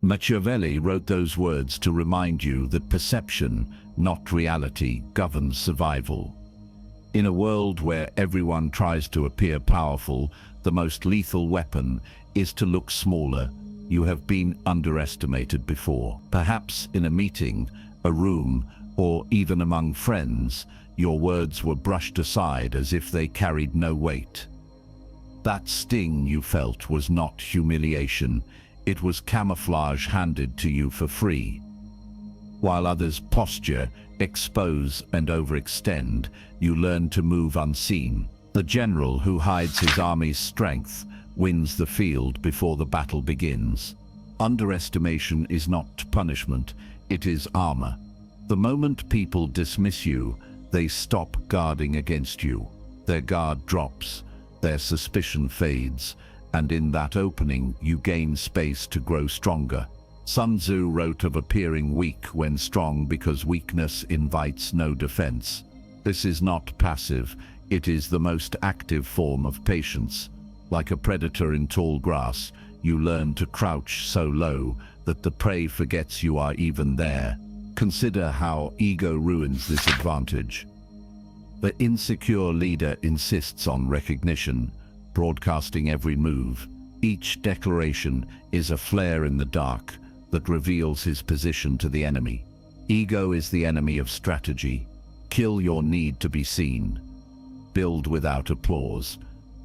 Machiavelli wrote those words to remind you that perception, not reality, governs survival. In a world where everyone tries to appear powerful, the most lethal weapon is to look smaller. You have been underestimated before. Perhaps in a meeting, a room, or even among friends, your words were brushed aside as if they carried no weight. That sting you felt was not humiliation. It was camouflage handed to you for free. While others posture, expose, and overextend, you learn to move unseen. The general who hides his army's strength wins the field before the battle begins. Underestimation is not punishment, it is armor. The moment people dismiss you, they stop guarding against you. Their guard drops, their suspicion fades, and in that opening you gain space to grow stronger. Sun Tzu wrote of appearing weak when strong because weakness invites no defense. This is not passive, it is the most active form of patience. Like a predator in tall grass, you learn to crouch so low that the prey forgets you are even there. Consider how ego ruins this advantage. The insecure leader insists on recognition, broadcasting every move. Each declaration is a flare in the dark that reveals his position to the enemy. Ego is the enemy of strategy. Kill your need to be seen. Build without applause.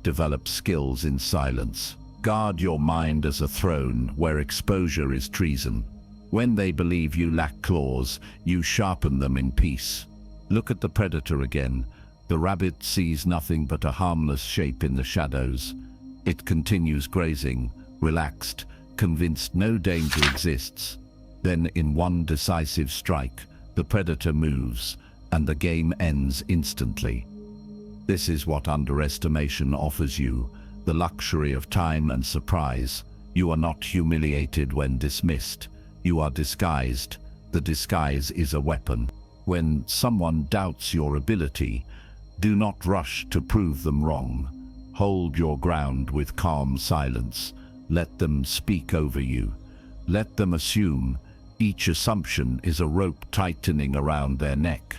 Develop skills in silence. Guard your mind as a throne where exposure is treason. When they believe you lack claws, you sharpen them in peace. Look at the predator again. The rabbit sees nothing but a harmless shape in the shadows. It continues grazing, relaxed, convinced no danger exists. Then in one decisive strike, the predator moves, and the game ends instantly. This is what underestimation offers you, the luxury of time and surprise. You are not humiliated when dismissed. You are disguised. The disguise is a weapon. When someone doubts your ability, do not rush to prove them wrong. Hold your ground with calm silence. Let them speak over you. Let them assume. Each assumption is a rope tightening around their neck,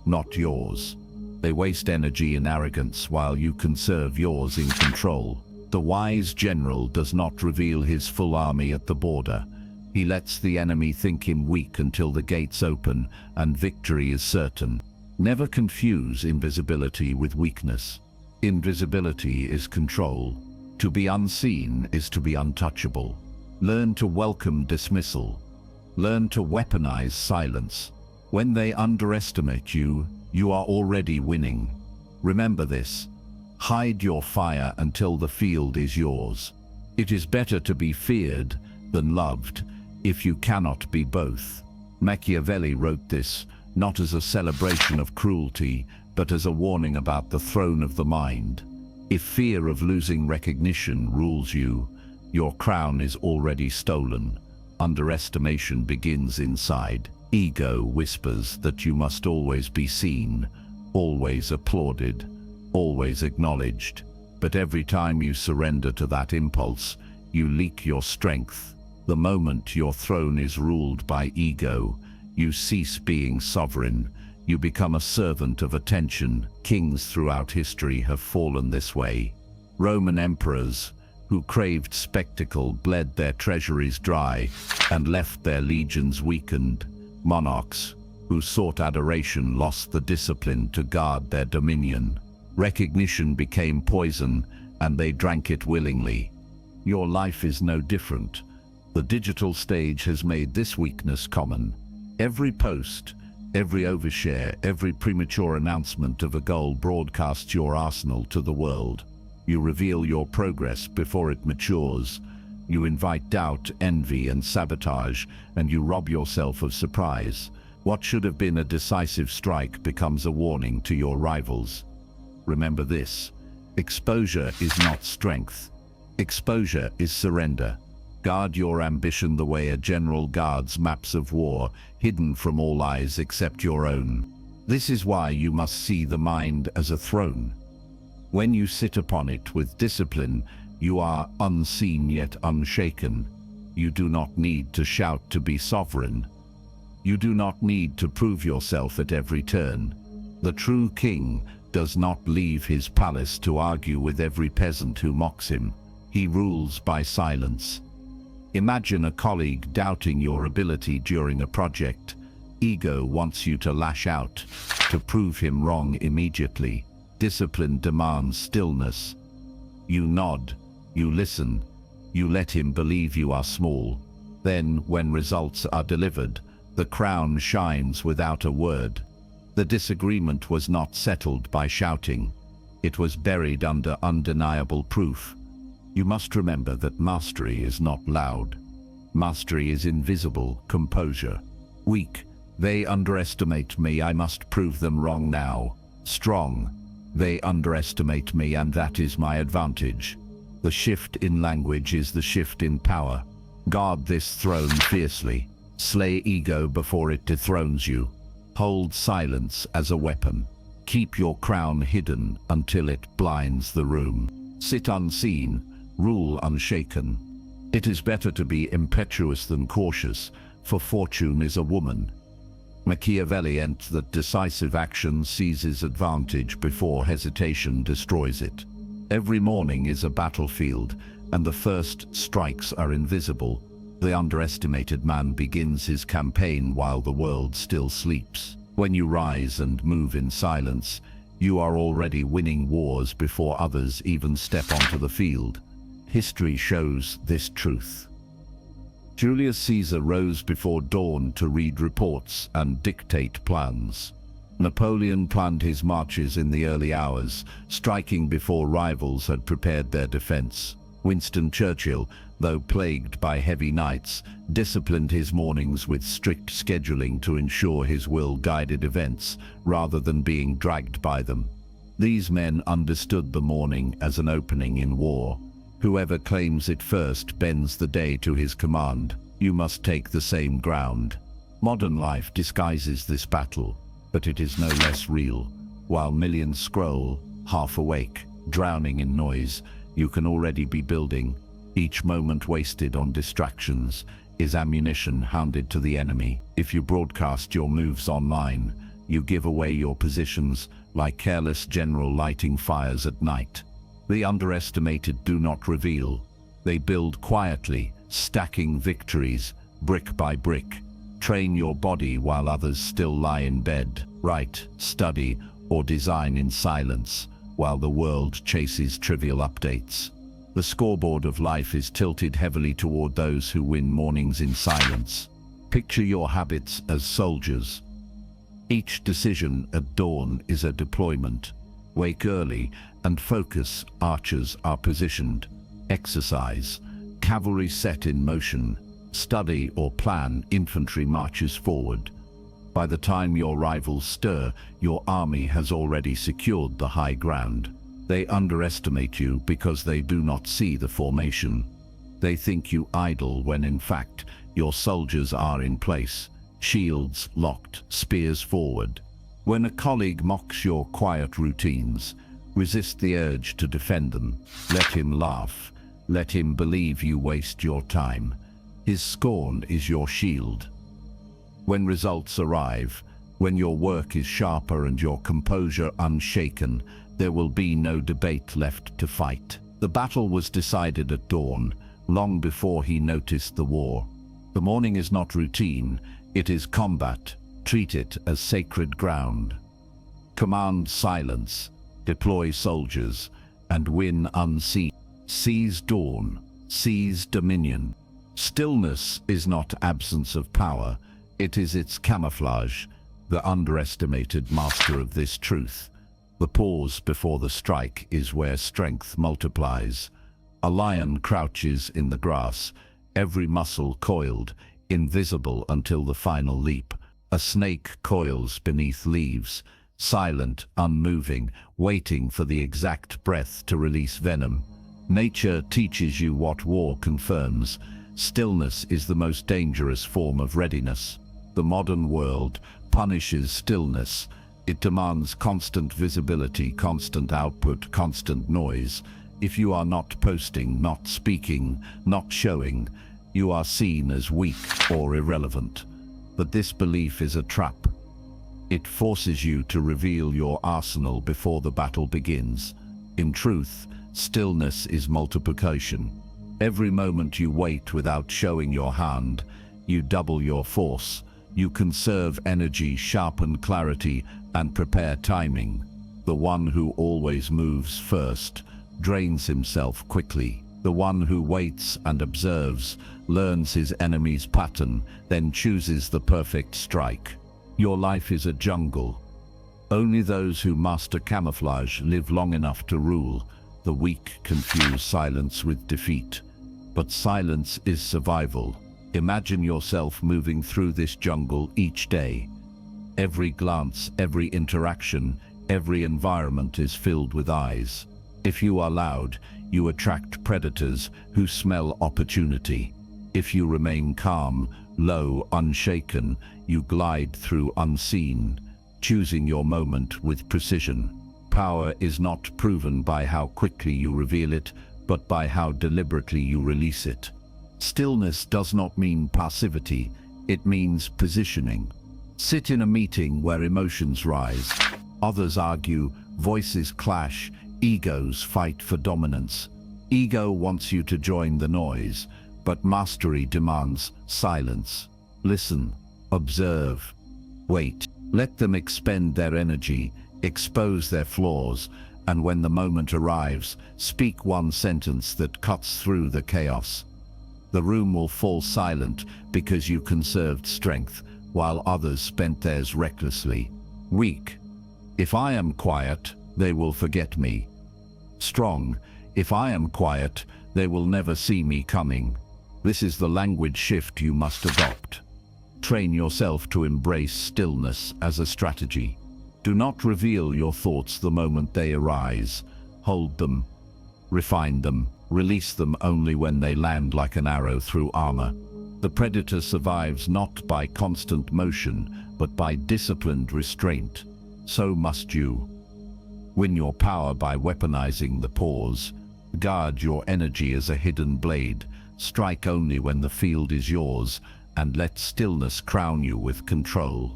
not yours. They waste energy in arrogance while you conserve yours in control. The wise general does not reveal his full army at the border. He lets the enemy think him weak until the gates open and victory is certain. Never confuse invisibility with weakness. Invisibility is control. To be unseen is to be untouchable. Learn to welcome dismissal. Learn to weaponize silence. When they underestimate you, you are already winning. Remember this. Hide your fire until the field is yours. It is better to be feared than loved if you cannot be both. Machiavelli wrote this not as a celebration of cruelty, but as a warning about the throne of the mind. If fear of losing recognition rules you, your crown is already stolen. Underestimation begins inside. Ego whispers that you must always be seen, always applauded, always acknowledged. But every time you surrender to that impulse, you leak your strength. The moment your throne is ruled by ego, you cease being sovereign. You become a servant of attention. Kings throughout history have fallen this way. Roman emperors, who craved spectacle, bled their treasuries dry and left their legions weakened. Monarchs, who sought adoration, lost the discipline to guard their dominion. Recognition became poison, and they drank it willingly. Your life is no different. The digital stage has made this weakness common. Every post, every overshare, every premature announcement of a goal broadcasts your arsenal to the world. You reveal your progress before it matures. You invite doubt, envy, and sabotage, and you rob yourself of surprise. What should have been a decisive strike becomes a warning to your rivals. Remember this: exposure is not strength. Exposure is surrender. Guard your ambition the way a general guards maps of war, hidden from all eyes except your own. This is why you must see the mind as a throne. When you sit upon it with discipline, you are unseen yet unshaken. You do not need to shout to be sovereign. You do not need to prove yourself at every turn. The true king does not leave his palace to argue with every peasant who mocks him. He rules by silence. Imagine a colleague doubting your ability during a project. Ego wants you to lash out, to prove him wrong immediately. Discipline demands stillness. You nod, you listen, you let him believe you are small. Then, when results are delivered, the crown shines without a word. The disagreement was not settled by shouting. It was buried under undeniable proof. You must remember that mastery is not loud. Mastery is invisible composure. Weak. They underestimate me, I must prove them wrong now. Strong. They underestimate me, and that is my advantage. The shift in language is the shift in power. Guard this throne fiercely. Slay ego before it dethrones you. Hold silence as a weapon. Keep your crown hidden until it blinds the room. Sit unseen, rule unshaken. It is better to be impetuous than cautious, for fortune is a woman. Machiavelli ent that decisive action seizes advantage before hesitation destroys it. Every morning is a battlefield, and the first strikes are invisible. The underestimated man begins his campaign while the world still sleeps. When you rise and move in silence, you are already winning wars before others even step onto the field. History shows this truth. Julius Caesar rose before dawn to read reports and dictate plans. Napoleon planned his marches in the early hours, striking before rivals had prepared their defense. Winston Churchill, though plagued by heavy nights, disciplined his mornings with strict scheduling to ensure his will guided events rather than being dragged by them. These men understood the morning as an opening in war. Whoever claims it first bends the day to his command. You must take the same ground. Modern life disguises this battle, but it is no less real. While millions scroll, half awake, drowning in noise, you can already be building. Each moment wasted on distractions is ammunition handed to the enemy. If you broadcast your moves online, you give away your positions like careless general lighting fires at night. The underestimated do not reveal. They build quietly, stacking victories, brick by brick. Train your body while others still lie in bed. Write, study, or design in silence, while the world chases trivial updates. The scoreboard of life is tilted heavily toward those who win mornings in silence. Picture your habits as soldiers. Each decision at dawn is a deployment. Wake early and focus. Archers are positioned. Exercise. Cavalry set in motion. Study or plan. Infantry marches forward. By the time your rivals stir, your army has already secured the high ground. They underestimate you because they do not see the formation. They think you idle when in fact your soldiers are in place, shields locked, spears forward. When a colleague mocks your quiet routines, resist the urge to defend them. Let him laugh. Let him believe you waste your time. His scorn is your shield. When results arrive, when your work is sharper and your composure unshaken, there will be no debate left to fight. The battle was decided at dawn, long before he noticed the war. The morning is not routine, it is combat. Treat it as sacred ground. Command silence, deploy soldiers, and win unseen. Seize dawn, seize dominion. Stillness is not absence of power, it is its camouflage. The underestimated master of this truth. The pause before the strike is where strength multiplies. A lion crouches in the grass, every muscle coiled, invisible until the final leap. A snake coils beneath leaves, silent, unmoving, waiting for the exact breath to release venom. Nature teaches you what war confirms. Stillness is the most dangerous form of readiness. The modern world punishes stillness. It demands constant visibility, constant output, constant noise. If you are not posting, not speaking, not showing, you are seen as weak or irrelevant. But this belief is a trap. It forces you to reveal your arsenal before the battle begins. In truth, stillness is multiplication. Every moment you wait without showing your hand, you double your force. You conserve energy, sharpen clarity, and prepare timing. The one who always moves first drains himself quickly. The one who waits and observes learns his enemy's pattern, then chooses the perfect strike. Your life is a jungle. Only those who master camouflage live long enough to rule. The weak confuse silence with defeat. But silence is survival. Imagine yourself moving through this jungle each day. Every glance, every interaction, every environment is filled with eyes. If you are loud, you attract predators who smell opportunity. If you remain calm, low, unshaken, you glide through unseen, choosing your moment with precision. Power is not proven by how quickly you reveal it, but by how deliberately you release it. Stillness does not mean passivity, it means positioning. Sit in a meeting where emotions rise. Others argue, voices clash, egos fight for dominance. Ego wants you to join the noise, but mastery demands silence. Listen, observe, wait. Let them expend their energy, expose their flaws, and when the moment arrives, speak one sentence that cuts through the chaos. The room will fall silent because you conserved strength, while others spent theirs recklessly. Weak. If I am quiet, they will forget me. Strong. If I am quiet, they will never see me coming. This is the language shift you must adopt. Train yourself to embrace stillness as a strategy. Do not reveal your thoughts the moment they arise. Hold them, refine them, release them only when they land like an arrow through armor. The predator survives not by constant motion, but by disciplined restraint. So must you. Win your power by weaponizing the pause. Guard your energy as a hidden blade. Strike only when the field is yours, and let stillness crown you with control.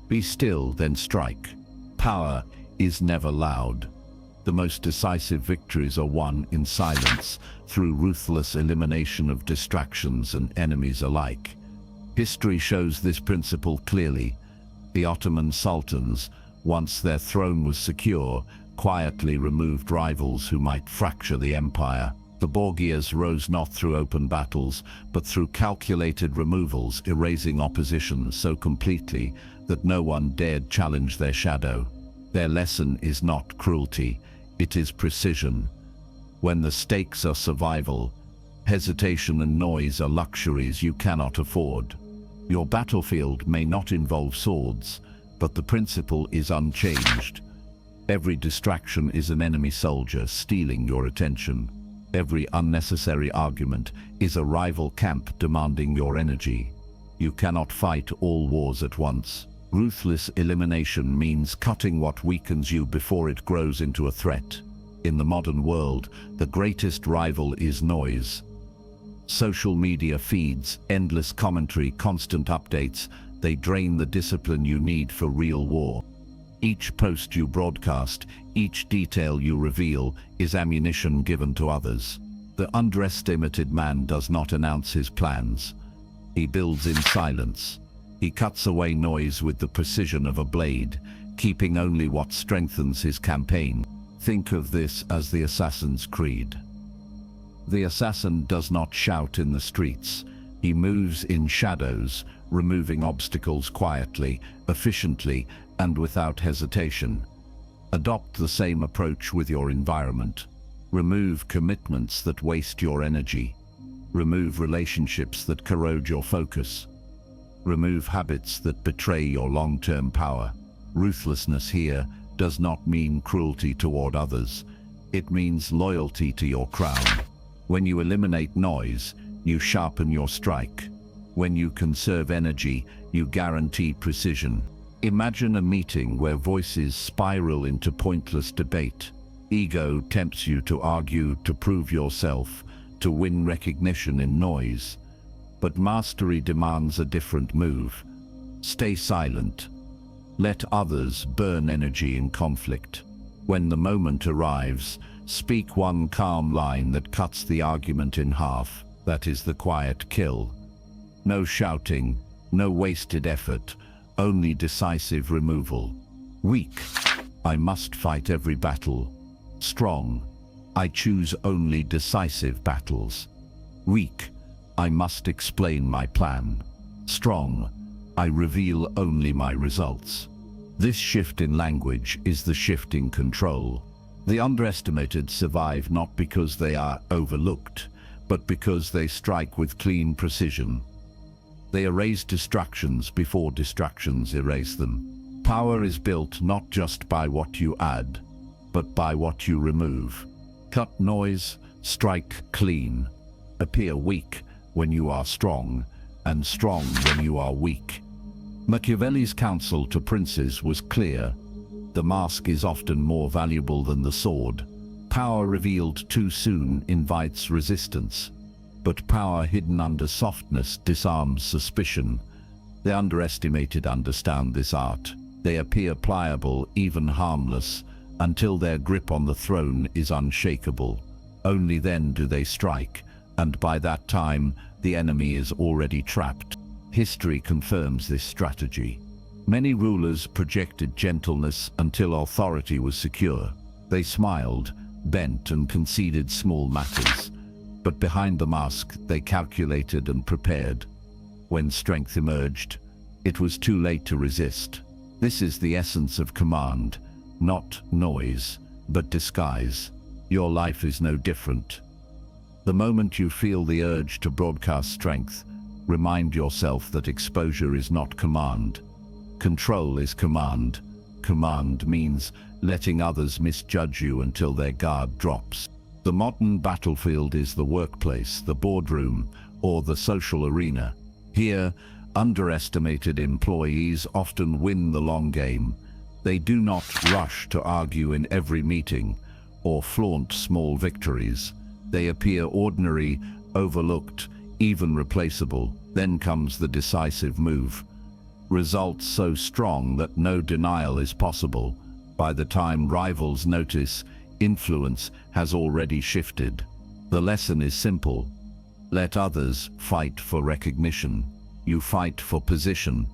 Be still, then strike. Power is never loud. The most decisive victories are won in silence, through ruthless elimination of distractions and enemies alike. History shows this principle clearly. The Ottoman sultans, once their throne was secure, quietly removed rivals who might fracture the empire. The Borgias rose not through open battles, but through calculated removals, erasing opposition so completely that no one dared challenge their shadow. Their lesson is not cruelty, it is precision. When the stakes are survival, hesitation and noise are luxuries you cannot afford. Your battlefield may not involve swords, but the principle is unchanged. Every distraction is an enemy soldier stealing your attention. Every unnecessary argument is a rival camp demanding your energy. You cannot fight all wars at once. Ruthless elimination means cutting what weakens you before it grows into a threat. In the modern world, the greatest rival is noise. Social media feeds, endless commentary, constant updates, they drain the discipline you need for real war. Each post you broadcast, each detail you reveal, is ammunition given to others. The underestimated man does not announce his plans. He builds in silence. He cuts away noise with the precision of a blade, keeping only what strengthens his campaign. Think of this as the assassin's creed. The assassin does not shout in the streets. He moves in shadows, removing obstacles quietly, efficiently, and without hesitation. Adopt the same approach with your environment. Remove commitments that waste your energy. Remove relationships that corrode your focus. Remove habits that betray your long-term power. Ruthlessness here does not mean cruelty toward others. It means loyalty to your crown. When you eliminate noise, you sharpen your strike. When you conserve energy, you guarantee precision. Imagine a meeting where voices spiral into pointless debate. Ego tempts you to argue, to prove yourself, to win recognition in noise. But mastery demands a different move. Stay silent. Let others burn energy in conflict. When the moment arrives, speak one calm line that cuts the argument in half. That is the quiet kill. No shouting, no wasted effort, only decisive removal. Weak. I must fight every battle. Strong. I choose only decisive battles. Weak. I must explain my plan. Strong. I reveal only my results. This shift in language is the shift in control. The underestimated survive not because they are overlooked, but because they strike with clean precision. They erase distractions before distractions erase them. Power is built not just by what you add, but by what you remove. Cut noise, strike clean. Appear weak when you are strong, and strong when you are weak. Machiavelli's counsel to princes was clear. The mask is often more valuable than the sword. Power revealed too soon invites resistance, but power hidden under softness disarms suspicion. The underestimated understand this art. They appear pliable, even harmless, until their grip on the throne is unshakable. Only then do they strike, and by that time, the enemy is already trapped. History confirms this strategy. Many rulers projected gentleness until authority was secure. They smiled, bent, and conceded small matters. But behind the mask, they calculated and prepared. When strength emerged, it was too late to resist. This is the essence of command, not noise, but disguise. Your life is no different. The moment you feel the urge to broadcast strength, remind yourself that exposure is not command. Control is command. Command means letting others misjudge you until their guard drops. The modern battlefield is the workplace, the boardroom, or the social arena. Here, underestimated employees often win the long game. They do not rush to argue in every meeting or flaunt small victories. They appear ordinary, overlooked, even replaceable. Then comes the decisive move. Results so strong that no denial is possible. By the time rivals notice, influence has already shifted. The lesson is simple. Let others fight for recognition. You fight for position.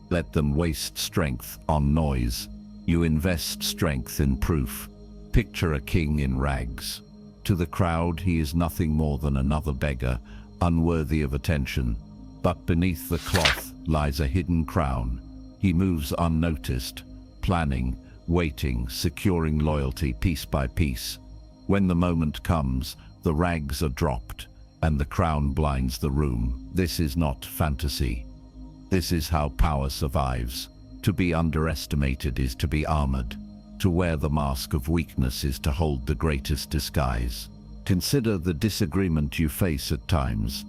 Let them waste strength on noise. You invest strength in proof. Picture a king in rags. To the crowd, he is nothing more than another beggar, unworthy of attention. But beneath the cloth lies a hidden crown. He moves unnoticed, planning, waiting, securing loyalty piece by piece. When the moment comes, the rags are dropped, and the crown blinds the room. This is not fantasy. This is how power survives. To be underestimated is to be armored. To wear the mask of weakness is to hold the greatest disguise. Consider the disagreement you face at times.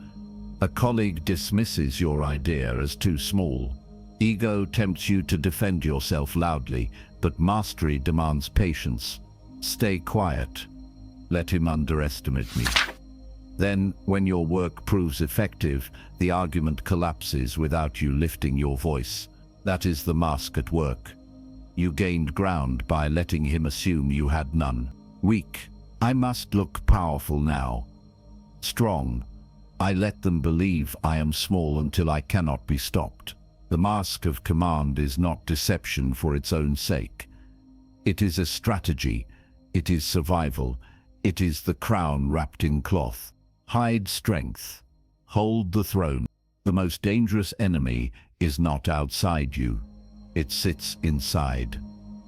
A colleague dismisses your idea as too small. Ego tempts you to defend yourself loudly, but mastery demands patience. Stay quiet. Let him underestimate me. Then, when your work proves effective, the argument collapses without you lifting your voice. That is the mask at work. You gained ground by letting him assume you had none. Weak. I must look powerful now. Strong. I let them believe I am small until I cannot be stopped. The mask of command is not deception for its own sake. It is a strategy. It is survival. It is the crown wrapped in cloth. Hide strength. Hold the throne. The most dangerous enemy is not outside you. It sits inside,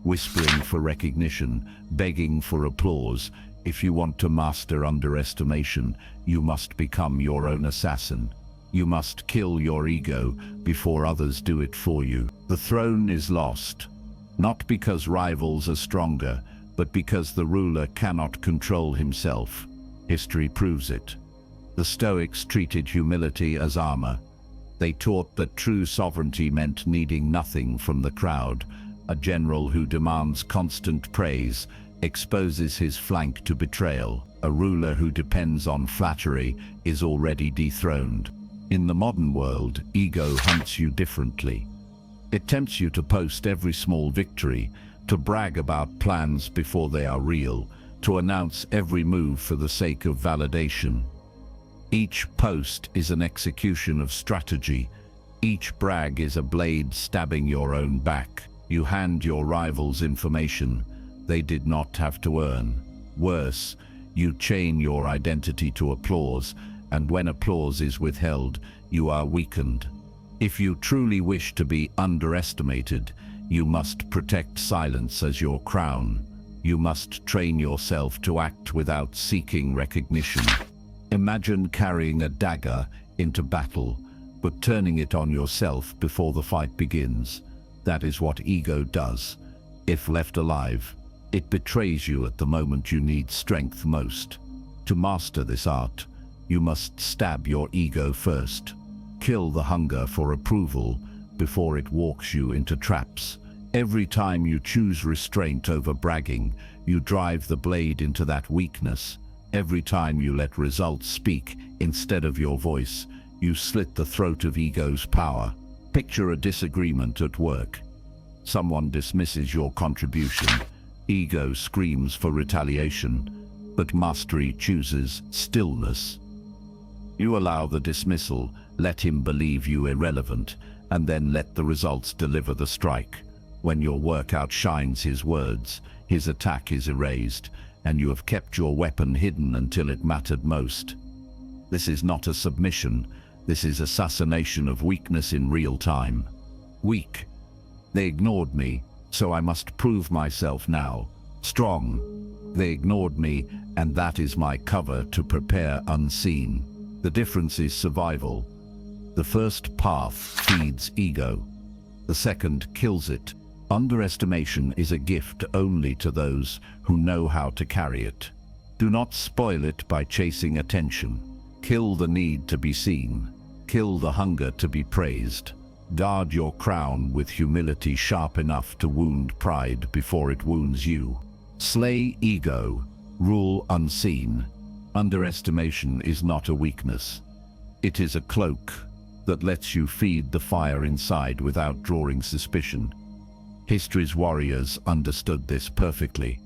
whispering for recognition, begging for applause. If you want to master underestimation, you must become your own assassin. You must kill your ego before others do it for you. The throne is lost, not because rivals are stronger, but because the ruler cannot control himself. History proves it. The Stoics treated humility as armor. They taught that true sovereignty meant needing nothing from the crowd. A general who demands constant praise exposes his flank to betrayal. A ruler who depends on flattery is already dethroned. In the modern world, ego hunts you differently. It tempts you to post every small victory, to brag about plans before they are real, to announce every move for the sake of validation. Each post is an execution of strategy. Each brag is a blade stabbing your own back. You hand your rivals information they did not have to earn. Worse, you chain your identity to applause, and when applause is withheld, you are weakened. If you truly wish to be underestimated, you must protect silence as your crown. You must train yourself to act without seeking recognition. Imagine carrying a dagger into battle, but turning it on yourself before the fight begins. That is what ego does. If left alive, it betrays you at the moment you need strength most. To master this art, you must stab your ego first. Kill the hunger for approval before it walks you into traps. Every time you choose restraint over bragging, you drive the blade into that weakness. Every time you let results speak instead of your voice, you slit the throat of ego's power. Picture a disagreement at work. Someone dismisses your contribution. Ego screams for retaliation, but mastery chooses stillness. You allow the dismissal, let him believe you irrelevant, and then let the results deliver the strike. When your work outshines his words, his attack is erased, and you have kept your weapon hidden until it mattered most. This is not a submission. This is assassination of weakness in real time. Weak. They ignored me, so I must prove myself now. Strong. They ignored me, and that is my cover to prepare unseen. The difference is survival. The first path feeds ego. The second kills it. Underestimation is a gift only to those who know how to carry it. Do not spoil it by chasing attention. Kill the need to be seen. Kill the hunger to be praised. Guard your crown with humility sharp enough to wound pride before it wounds you. Slay ego. Rule unseen. Underestimation is not a weakness. It is a cloak that lets you feed the fire inside without drawing suspicion. History's warriors understood this perfectly.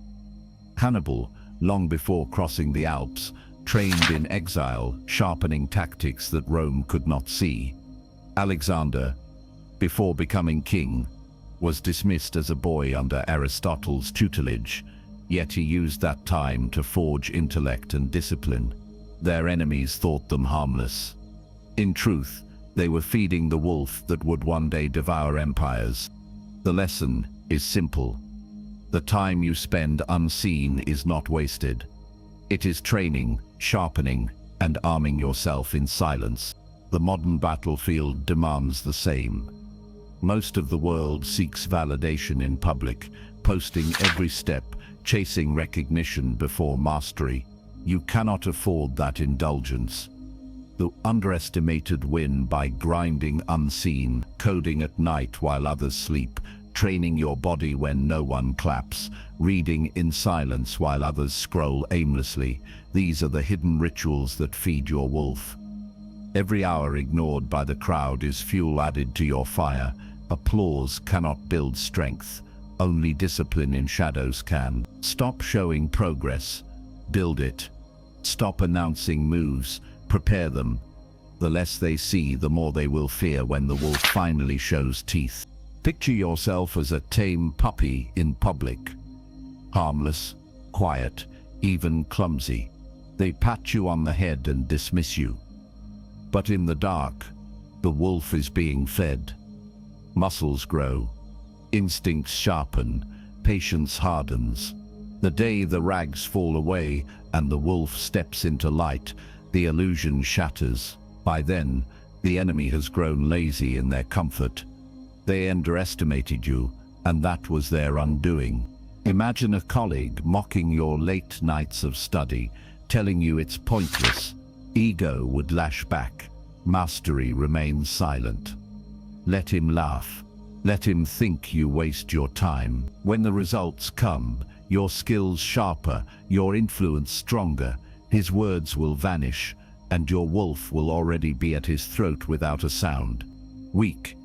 Hannibal, long before crossing the Alps, trained in exile, sharpening tactics that Rome could not see. Alexander, before becoming king, was dismissed as a boy under Aristotle's tutelage, yet he used that time to forge intellect and discipline. Their enemies thought them harmless. In truth, they were feeding the wolf that would one day devour empires. The lesson is simple. The time you spend unseen is not wasted. It is training, sharpening, and arming yourself in silence. The modern battlefield demands the same. Most of the world seeks validation in public, posting every step, chasing recognition before mastery. You cannot afford that indulgence. The underestimated win by grinding unseen, coding at night while others sleep, training your body when no one claps, reading in silence while others scroll aimlessly. These are the hidden rituals that feed your wolf. Every hour ignored by the crowd is fuel added to your fire. Applause cannot build strength. Only discipline in shadows can. Stop showing progress. Build it. Stop announcing moves. Prepare them. The less they see, the more they will fear when the wolf finally shows teeth. Picture yourself as a tame puppy in public. Harmless, quiet, even clumsy. They pat you on the head and dismiss you. But in the dark, the wolf is being fed. Muscles grow. Instincts sharpen. Patience hardens. The day the rags fall away and the wolf steps into light, the illusion shatters. By then, the enemy has grown lazy in their comfort. They underestimated you, and that was their undoing. Imagine a colleague mocking your late nights of study, telling you it's pointless. Ego would lash back. Mastery remains silent. Let him laugh. Let him think you waste your time. When the results come, your skills sharper, your influence stronger, his words will vanish, and your wolf will already be at his throat without a sound. Weak.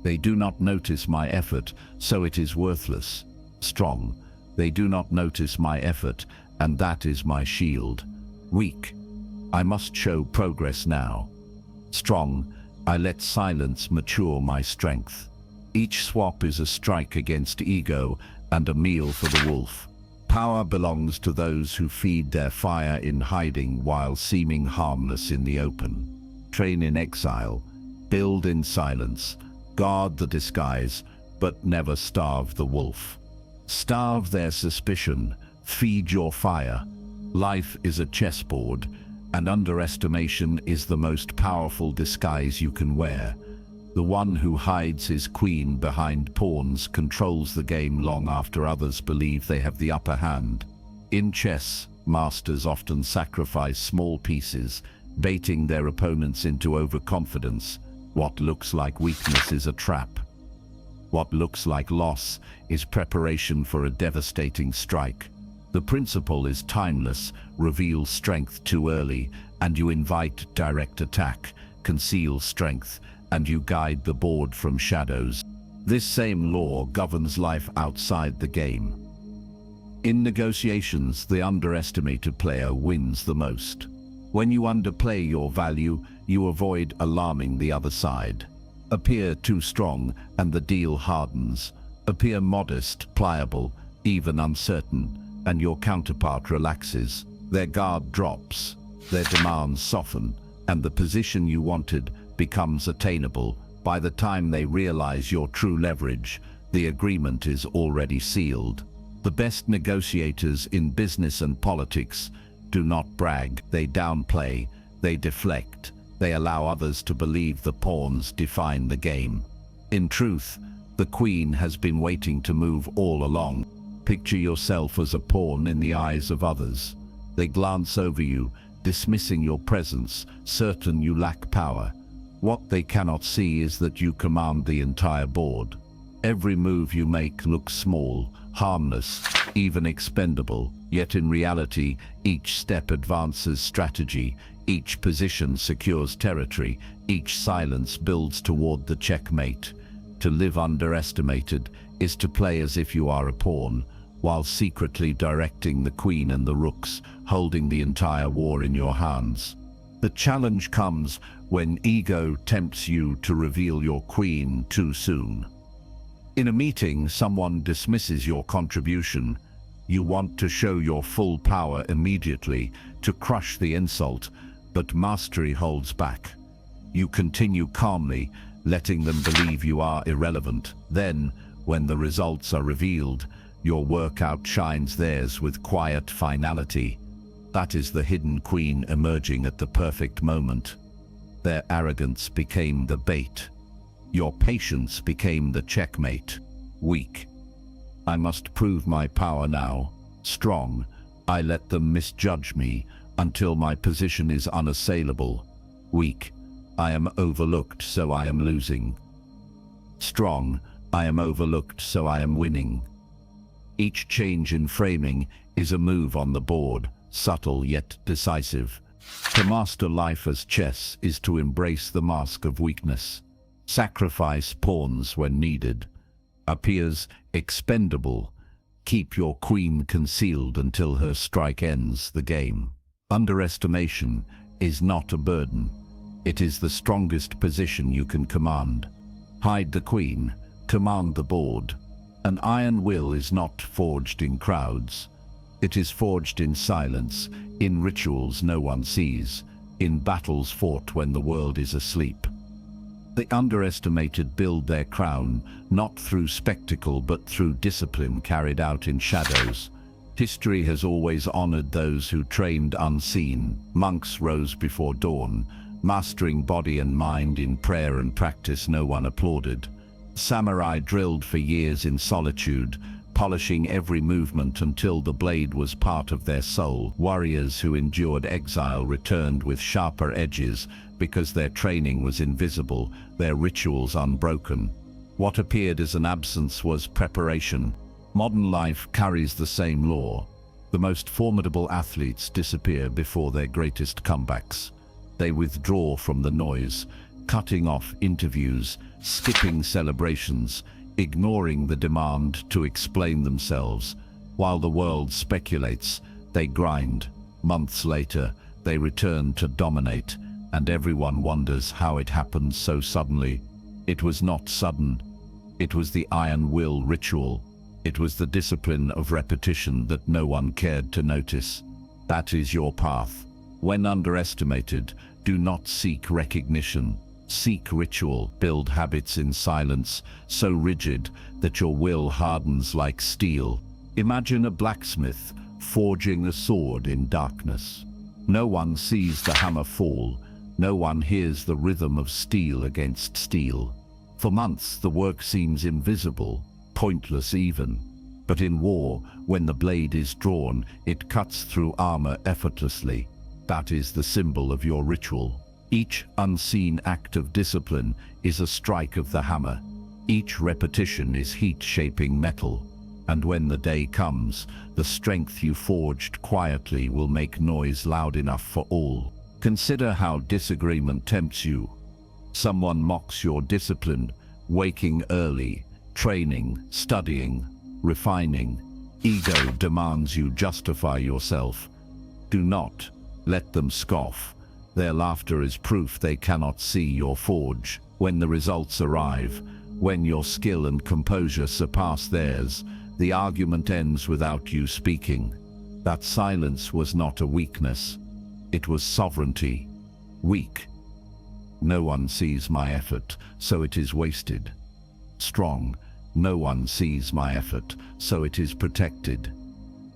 They do not notice my effort, so it is worthless. Strong. They do not notice my effort, and that is my shield. Weak. I must show progress now. Strong. I let silence mature my strength. Each swap is a strike against ego and a meal for the wolf. Power belongs to those who feed their fire in hiding while seeming harmless in the open. Train in exile, build in silence, guard the disguise, but never starve the wolf. Starve their suspicion, feed your fire. Life is a chessboard, and underestimation is the most powerful disguise you can wear. The one who hides his queen behind pawns controls the game long after others believe they have the upper hand. In chess, masters often sacrifice small pieces, baiting their opponents into overconfidence. What looks like weakness is a trap. What looks like loss is preparation for a devastating strike. The principle is timeless: reveal strength too early, and you invite direct attack; conceal strength, and you guide the board from shadows. This same law governs life outside the game. In negotiations, the underestimated player wins the most. When you underplay your value, you avoid alarming the other side. Appear too strong, and the deal hardens. Appear modest, pliable, even uncertain, and your counterpart relaxes. Their guard drops, their demands soften, and the position you wanted becomes attainable. By the time they realize your true leverage, the agreement is already sealed. The best negotiators in business and politics do not brag, they downplay, they deflect, they allow others to believe the pawns define the game. In truth, the queen has been waiting to move all along. Picture yourself as a pawn in the eyes of others. They glance over you, dismissing your presence, certain you lack power. What they cannot see is that you command the entire board. Every move you make looks small, harmless, even expendable, yet in reality, each step advances strategy, each position secures territory, each silence builds toward the checkmate. To live underestimated is to play as if you are a pawn, while secretly directing the queen and the rooks, holding the entire war in your hands. The challenge comes when ego tempts you to reveal your queen too soon. In a meeting, someone dismisses your contribution. You want to show your full power immediately, to crush the insult, but mastery holds back. You continue calmly, letting them believe you are irrelevant. Then, when the results are revealed, your work outshines theirs with quiet finality. That is the hidden queen emerging at the perfect moment. Their arrogance became the bait. Your patience became the checkmate. Weak. I must prove my power now. Strong. I let them misjudge me until my position is unassailable. Weak. I am overlooked, so I am losing. Strong. I am overlooked, so I am winning. Each change in framing is a move on the board, subtle yet decisive. To master life as chess is to embrace the mask of weakness. Sacrifice pawns when needed. Appears expendable. Keep your queen concealed until her strike ends the game. Underestimation is not a burden. It is the strongest position you can command. Hide the queen, command the board. An iron will is not forged in crowds. It is forged in silence, in rituals no one sees, in battles fought when the world is asleep. The underestimated build their crown, not through spectacle but through discipline carried out in shadows. History has always honored those who trained unseen. Monks rose before dawn, mastering body and mind in prayer and practice no one applauded. Samurai drilled for years in solitude, polishing every movement until the blade was part of their soul. Warriors who endured exile returned with sharper edges because their training was invisible, their rituals unbroken. What appeared as an absence was preparation. Modern life carries the same law. The most formidable athletes disappear before their greatest comebacks. They withdraw from the noise, cutting off interviews, skipping celebrations, ignoring the demand to explain themselves. While the world speculates, they grind. Months later, they return to dominate, and everyone wonders how it happened so suddenly. It was not sudden. It was the iron will ritual. It was the discipline of repetition that no one cared to notice. That is your path. When underestimated, do not seek recognition. Seek ritual. Build habits in silence, so rigid that your will hardens like steel. Imagine a blacksmith forging a sword in darkness. No one sees the hammer fall. No one hears the rhythm of steel against steel. For months, the work seems invisible, pointless even. But in war, when the blade is drawn, it cuts through armor effortlessly. That is the symbol of your ritual. Each unseen act of discipline is a strike of the hammer. Each repetition is heat shaping metal. And when the day comes, the strength you forged quietly will make noise loud enough for all. Consider how disagreement tempts you. Someone mocks your discipline, waking early, training, studying, refining. Ego demands you justify yourself. Do not let them scoff. Their laughter is proof they cannot see your forge. When the results arrive, when your skill and composure surpass theirs, the argument ends without you speaking. That silence was not a weakness. It was sovereignty. Weak. No one sees my effort, so it is wasted. Strong. No one sees my effort, so it is protected.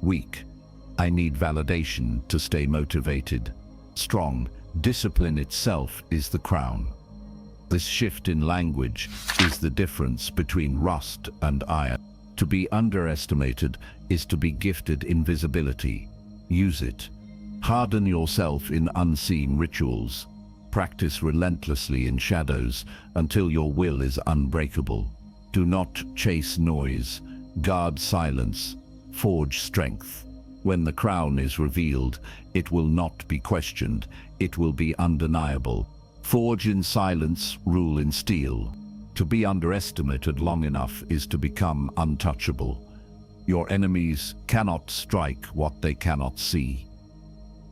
Weak. I need validation to stay motivated. Strong. Discipline itself is the crown. This shift in language is the difference between rust and iron. To be underestimated is to be gifted invisibility. Use it. Harden yourself in unseen rituals. Practice relentlessly in shadows until your will is unbreakable. Do not chase noise. Guard silence. Forge strength. When the crown is revealed, it will not be questioned. It will be undeniable. Forge in silence, rule in steel. To be underestimated long enough is to become untouchable. Your enemies cannot strike what they cannot see.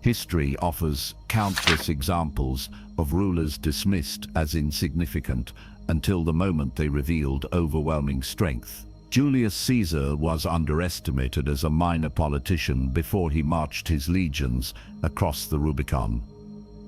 History offers countless examples of rulers dismissed as insignificant until the moment they revealed overwhelming strength. Julius Caesar was underestimated as a minor politician before he marched his legions across the Rubicon.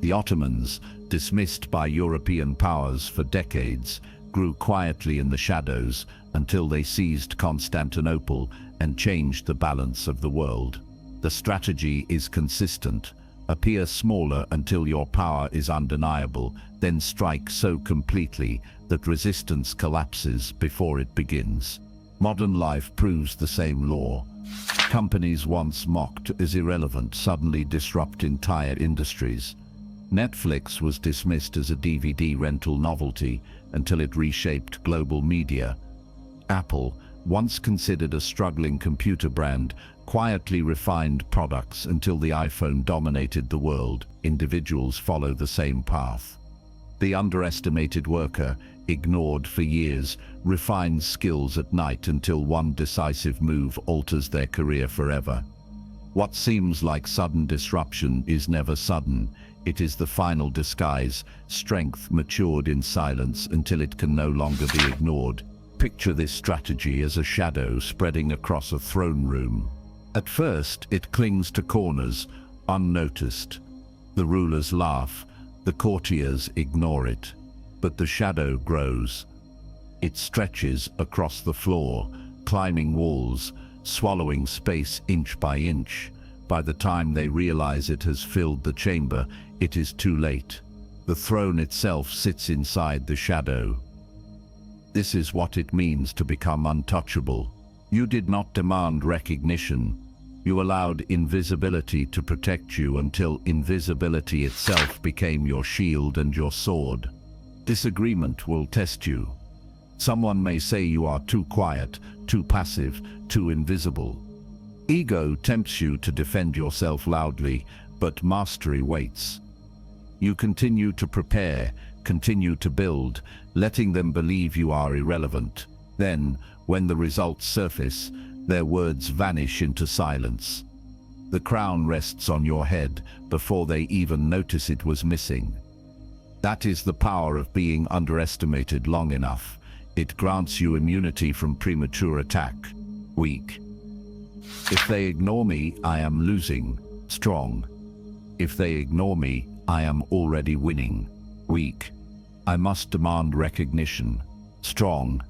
The Ottomans, dismissed by European powers for decades, grew quietly in the shadows until they seized Constantinople and changed the balance of the world. The strategy is consistent. Appear smaller until your power is undeniable, then strike so completely that resistance collapses before it begins. Modern life proves the same law. Companies once mocked as irrelevant suddenly disrupt entire industries. Netflix was dismissed as a DVD rental novelty until it reshaped global media. Apple, once considered a struggling computer brand, quietly refined products until the iPhone dominated the world. Individuals follow the same path. The underestimated worker, ignored for years, refines skills at night until one decisive move alters their career forever. What seems like sudden disruption is never sudden. It is the final disguise, strength matured in silence until it can no longer be ignored. Picture this strategy as a shadow spreading across a throne room. At first, it clings to corners, unnoticed. The rulers laugh, the courtiers ignore it. But the shadow grows. It stretches across the floor, climbing walls, swallowing space inch by inch. By the time they realize it has filled the chamber, it is too late. The throne itself sits inside the shadow. This is what it means to become untouchable. You did not demand recognition. You allowed invisibility to protect you until invisibility itself became your shield and your sword. Disagreement will test you. Someone may say you are too quiet, too passive, too invisible. Ego tempts you to defend yourself loudly, but mastery waits. You continue to prepare, continue to build, letting them believe you are irrelevant. Then, when the results surface, their words vanish into silence. The crown rests on your head before they even notice it was missing. That is the power of being underestimated long enough. It grants you immunity from premature attack. Weak. If they ignore me, I am losing. Strong. If they ignore me, I am already winning. Weak. I must demand recognition. Strong.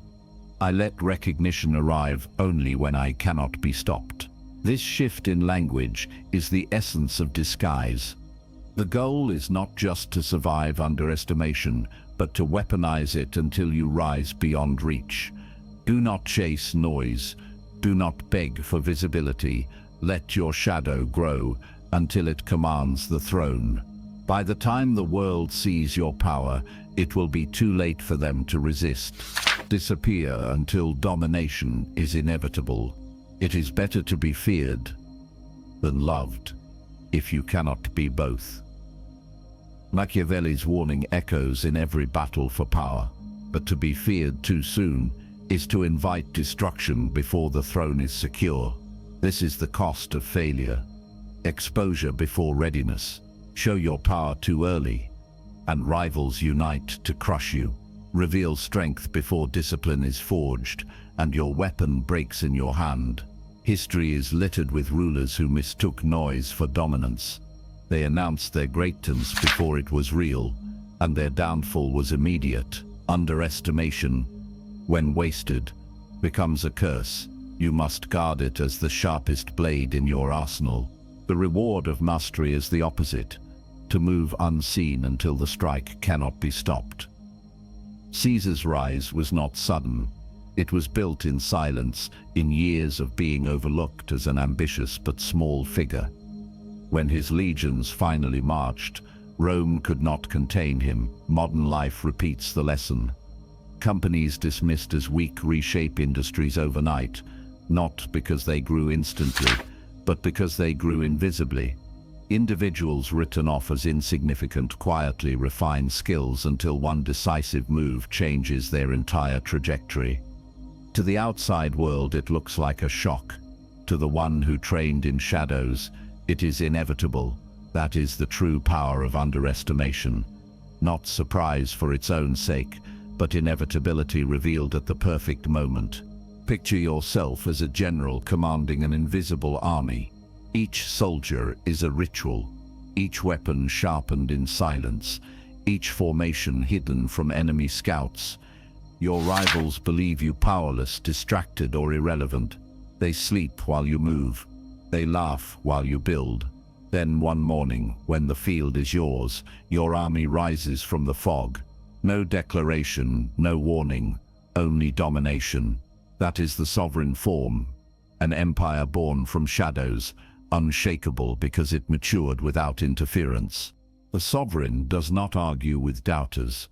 I let recognition arrive only when I cannot be stopped. This shift in language is the essence of disguise. The goal is not just to survive underestimation, but to weaponize it until you rise beyond reach. Do not chase noise. Do not beg for visibility. Let your shadow grow until it commands the throne. By the time the world sees your power, it will be too late for them to resist. Disappear until domination is inevitable. It is better to be feared than loved, if you cannot be both. Machiavelli's warning echoes in every battle for power, but to be feared too soon is to invite destruction before the throne is secure. This is the cost of failure. Exposure before readiness. Show your power too early, and rivals unite to crush you. Reveal strength before discipline is forged, and your weapon breaks in your hand. History is littered with rulers who mistook noise for dominance. They announced their greatness before it was real, and their downfall was immediate. Underestimation, when wasted, becomes a curse. You must guard it as the sharpest blade in your arsenal. The reward of mastery is the opposite, to move unseen until the strike cannot be stopped. Caesar's rise was not sudden. It was built in silence, in years of being overlooked as an ambitious but small figure. When his legions finally marched, Rome could not contain him. Modern life repeats the lesson. Companies dismissed as weak reshape industries overnight, not because they grew instantly, but because they grew invisibly. Individuals written off as insignificant quietly refine skills until one decisive move changes their entire trajectory. To the outside world, it looks like a shock. To the one who trained in shadows, it is inevitable. That is the true power of underestimation. Not surprise for its own sake, but inevitability revealed at the perfect moment. Picture yourself as a general commanding an invisible army. Each soldier is a ritual, each weapon sharpened in silence, each formation hidden from enemy scouts. Your rivals believe you powerless, distracted, or irrelevant. They sleep while you move. They laugh while you build. Then one morning, when the field is yours, your army rises from the fog. No declaration, no warning, only domination. That is the sovereign form, an empire born from shadows, unshakable because it matured without interference. The sovereign does not argue with doubters.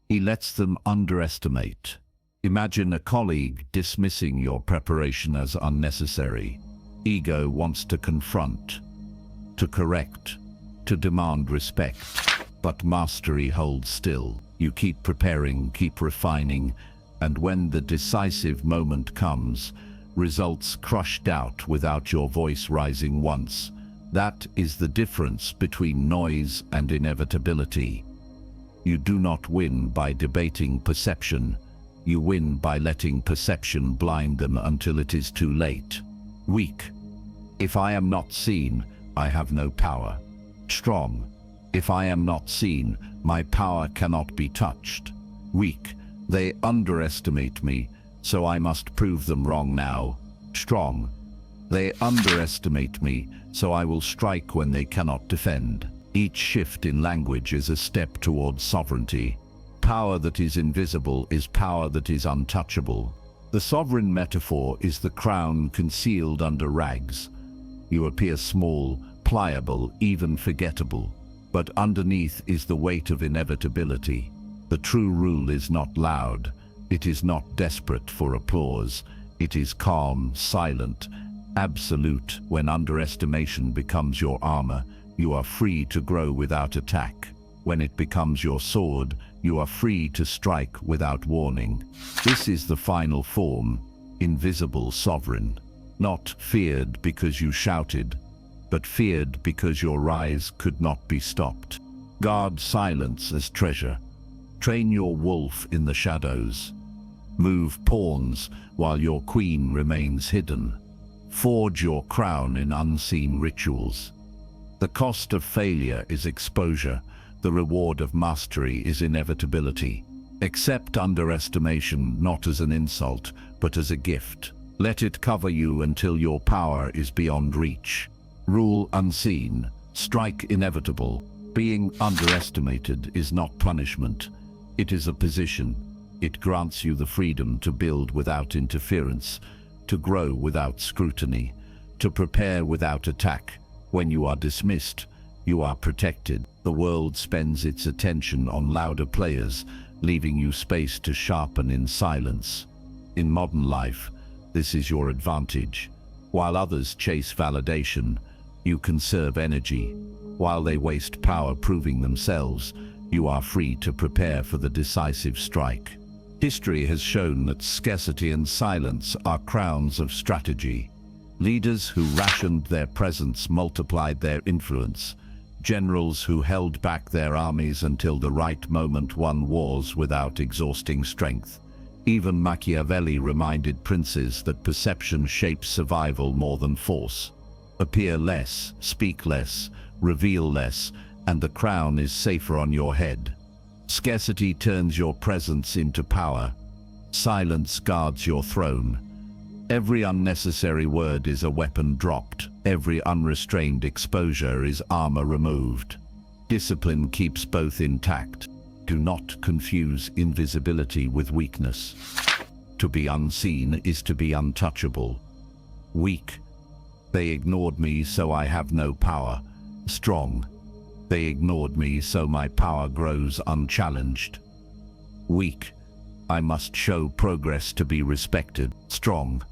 He lets them underestimate. Imagine a colleague dismissing your preparation as unnecessary. Ego wants to confront, to correct, to demand respect. But mastery holds still. You keep preparing, keep refining, and when the decisive moment comes, results crushed out without your voice rising once. That is the difference between noise and inevitability. You do not win by debating perception. You win by letting perception blind them until it is too late. Weak. If I am not seen, I have no power. Strong. If I am not seen, my power cannot be touched. Weak. They underestimate me, so I must prove them wrong now. Strong. They underestimate me, so I will strike when they cannot defend. Each shift in language is a step towards sovereignty. Power that is invisible is power that is untouchable. The sovereign metaphor is the crown concealed under rags. You appear small, pliable, even forgettable. But underneath is the weight of inevitability. The true rule is not loud. It is not desperate for applause. It is calm, silent, absolute. When underestimation becomes your armor, you are free to grow without attack. When it becomes your sword, you are free to strike without warning. This is the final form, invisible sovereign. Not feared because you shouted, but feared because your rise could not be stopped. Guard silence as treasure. Train your wolf in the shadows. Move pawns while your queen remains hidden. Forge your crown in unseen rituals. The cost of failure is exposure. The reward of mastery is inevitability. Accept underestimation not as an insult, but as a gift. Let it cover you until your power is beyond reach. Rule unseen, strike inevitable. Being underestimated is not punishment. It is a position. It grants you the freedom to build without interference, to grow without scrutiny, to prepare without attack. When you are dismissed, you are protected. The world spends its attention on louder players, leaving you space to sharpen in silence. In modern life, this is your advantage. While others chase validation, you conserve energy. While they waste power proving themselves, you are free to prepare for the decisive strike. History has shown that scarcity and silence are crowns of strategy. Leaders who rationed their presence multiplied their influence. Generals who held back their armies until the right moment won wars without exhausting strength. Even Machiavelli reminded princes that perception shapes survival more than force. Appear less, speak less, reveal less, and the crown is safer on your head. Scarcity turns your presence into power. Silence guards your throne. Every unnecessary word is a weapon dropped. Every unrestrained exposure is armor removed. Discipline keeps both intact. Do not confuse invisibility with weakness. To be unseen is to be untouchable. Weak. They ignored me, so I have no power. Strong. They ignored me, so my power grows unchallenged. Weak. I must show progress to be respected. Strong.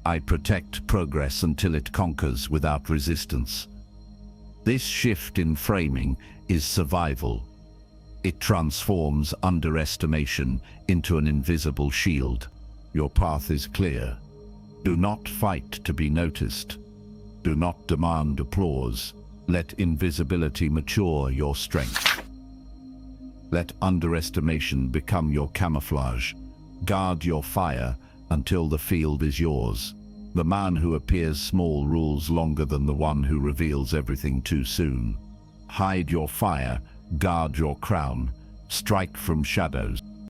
I protect progress until it conquers without resistance. This shift in framing is survival. It transforms underestimation into an invisible shield. Your path is clear. Do not fight to be noticed. Do not demand applause. Let invisibility mature your strength. Let underestimation become your camouflage. Guard your fire until the field is yours. The man who appears small rules longer than the one who reveals everything too soon. Hide your fire, guard your crown, strike from shadows.